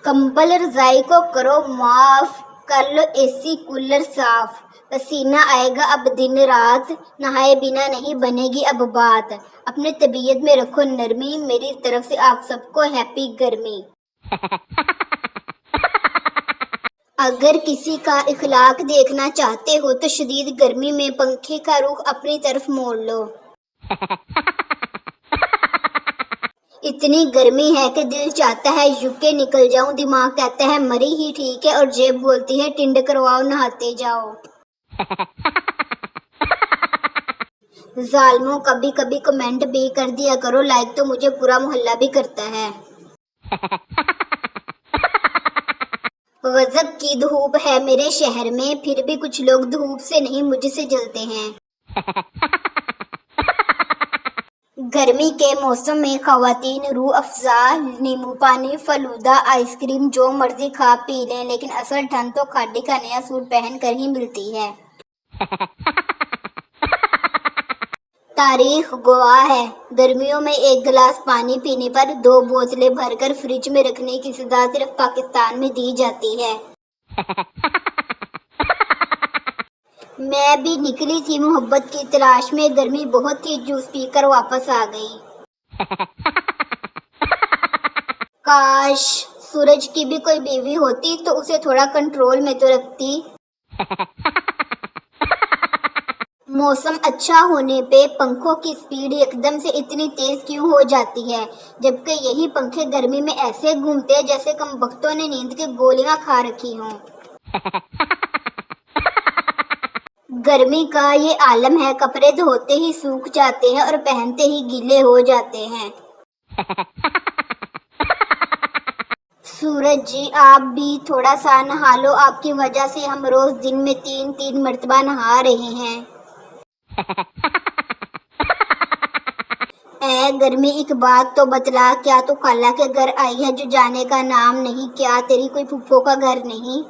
कंबल रजाई को करो माफ, कर लो एसी कूलर साफ। पसीना आएगा अब दिन रात, नहाए बिना नहीं बनेगी अब बात। अपने तबीयत में रखो नरमी, मेरी तरफ से आप सबको हैप्पी गर्मी। अगर किसी का इखलाक देखना चाहते हो तो शदीद गर्मी में पंखे का रुख अपनी तरफ मोड़ लो। इतनी गर्मी है कि दिल चाहता है यूके निकल जाऊं, दिमाग कहता है मरी ही ठीक है और जेब बोलती है टिंड करवाओ नहाते जाओ। जालमों कभी कभी कमेंट भी कर दिया करो, लाइक तो मुझे पूरा मोहल्ला भी करता है। गजब की धूप है मेरे शहर में, फिर भी कुछ लोग धूप से नहीं मुझसे जलते हैं। गर्मी के मौसम में खवातीन रूह अफ़ज़ा, नींबू पानी, फलूदा, आइसक्रीम जो मर्जी खा पी लें, लेकिन असल ठंड तो खादी का नया सूट पहन कर ही मिलती है। तारीख गवाह है, गर्मियों में एक गिलास पानी पीने पर 2 बोतलें भरकर फ्रिज में रखने की सजा सिर्फ पाकिस्तान में दी जाती है। मैं भी निकली थी मोहब्बत की तलाश में, गर्मी बहुत थी जूस पीकर वापस आ गई। काश सूरज की भी कोई बीवी होती तो उसे थोड़ा कंट्रोल में तो रखती। मौसम अच्छा होने पे पंखों की स्पीड एकदम से इतनी तेज क्यों हो जाती है, जबकि यही पंखे गर्मी में ऐसे घूमते हैं जैसे कमबख्तों ने नींद की गोलियां खा रखी हों। गर्मी का ये आलम है, कपड़े धोते ही सूख जाते हैं और पहनते ही गीले हो जाते हैं। सूरज जी आप भी थोड़ा सा नहा लो, आपकी वजह से हम रोज दिन में 3-3 मर्तबा नहा रहे हैं। ऐ गर्मी एक बात तो बतला, क्या तू खाला के घर आई है जो जाने का नाम नहीं, क्या तेरी कोई फुफ्फो का घर नहीं?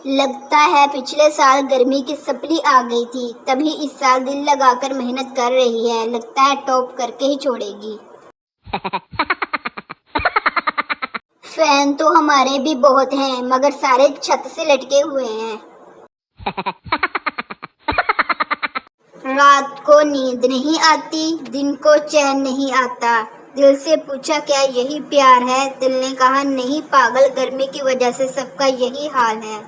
लगता है पिछले साल गर्मी की सप्ली आ गई थी, तभी इस साल दिल लगाकर मेहनत कर रही है, लगता है टॉप करके ही छोड़ेगी। फैन तो हमारे भी बहुत हैं, मगर सारे छत से लटके हुए हैं। रात को नींद नहीं आती, दिन को चैन नहीं आता। दिल से पूछा क्या यही प्यार है, दिल ने कहा नहीं पागल, गर्मी की वजह से सबका यही हाल है।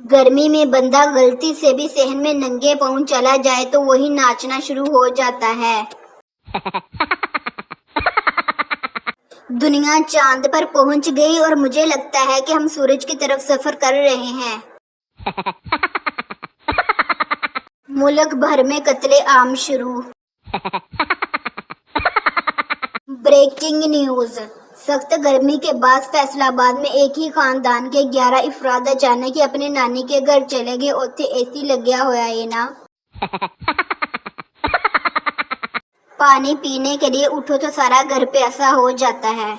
गर्मी में बंदा गलती से भी सहन में नंगे पाँव चला जाए तो वही नाचना शुरू हो जाता है। दुनिया चांद पर पहुंच गई और मुझे लगता है कि हम सूरज की तरफ सफर कर रहे हैं। मुल्क भर में कत्ले आम शुरू। ब्रेकिंग न्यूज, सख्त गर्मी के बाद फैसलाबाद में एक ही खानदान के 11 अफराद अचानक ही अपने नानी के घर चले गए। उत्थे एसी लग्या होया है ना। पानी पीने के लिए उठो तो सारा घर प्यासा हो जाता है।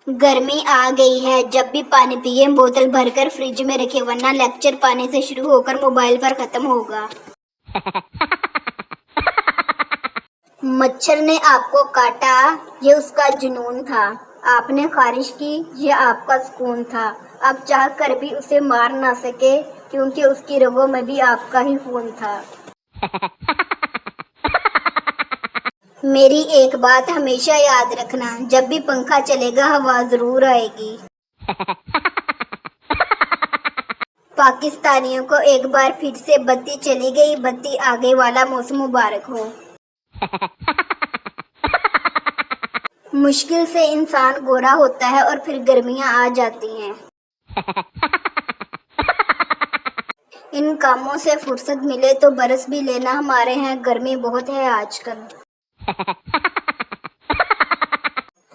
गर्मी आ गई है, जब भी पानी पिए बोतल भरकर फ्रिज में रखे, वरना लेक्चर पानी से शुरू होकर मोबाइल पर खत्म होगा। मच्छर ने आपको काटा, ये उसका जुनून था। आपने खारिश की, ये आपका सुकून था। आप चाह कर भी उसे मार ना सके, क्योंकि उसकी रगों में भी आपका ही खून था। मेरी एक बात हमेशा याद रखना, जब भी पंखा चलेगा हवा जरूर आएगी। पाकिस्तानियों को एक बार फिर से बत्ती चली गई, बत्ती आ गई वाला मौसम मुबारक हो। मुश्किल से इंसान गोरा होता है और फिर गर्मियां आ जाती हैं। इन कामों से फुर्सत मिले तो बरस भी लेना हमारे यहाँ गर्मी बहुत है आजकल।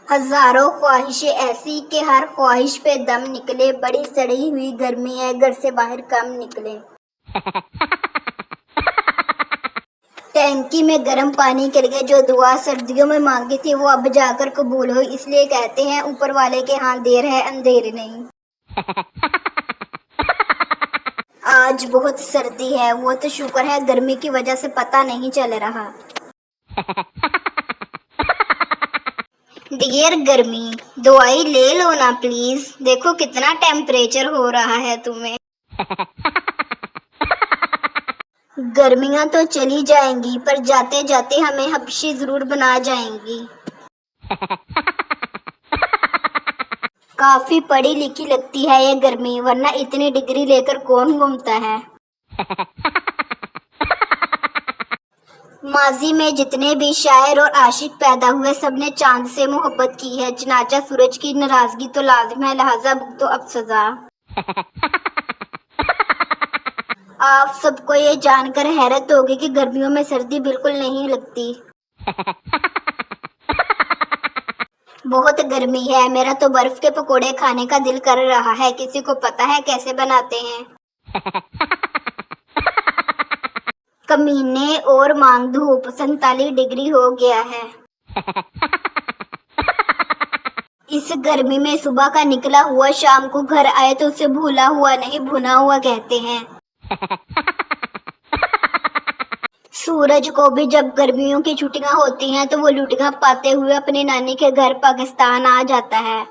हजारों ख्वाहिशें ऐसी कि हर ख्वाहिश पे दम निकले, बड़ी सड़ी हुई गर्मी है, घर से बाहर कम निकले। टैंकी में गर्म पानी के लिए जो दुआ सर्दियों में मांगी थी वो अब जाकर कबूल हुई, इसलिए कहते हैं ऊपर वाले के हाथ देर है अंधेर नहीं। आज बहुत सर्दी है। वो तो शुक्र है गर्मी की वजह से पता नहीं चल रहा। डियर गर्मी, दवाई ले लो ना प्लीज। देखो कितना टेम्परेचर हो रहा है तुम्हें। गर्मियां तो चली जाएंगी पर जाते जाते हमें हबशी जरूर बना जाएंगी। काफी पढ़ी लिखी लगती है ये गर्मी, वरना इतनी डिग्री लेकर कौन घूमता है। माजी में जितने भी शायर और आशिक पैदा हुए सबने चांद से मोहब्बत की है। चनाचा सूरज की नाराजगी तो लाजिम है, लिहाजा भुगतो अब सजा। आप सबको ये जानकर हैरत होगी कि गर्मियों में सर्दी बिल्कुल नहीं लगती। बहुत गर्मी है, मेरा तो बर्फ के पकोड़े खाने का दिल कर रहा है। किसी को पता है कैसे बनाते हैं? कमीने और मांग धूप, 47 डिग्री हो गया है। इस गर्मी में सुबह का निकला हुआ शाम को घर आए तो उसे भूला हुआ नहीं भुना हुआ कहते हैं। सूरज को भी जब गर्मियों की छुट्टियां होती हैं तो वो लुटियां पाते हुए अपनी नानी के घर पाकिस्तान आ जाता है।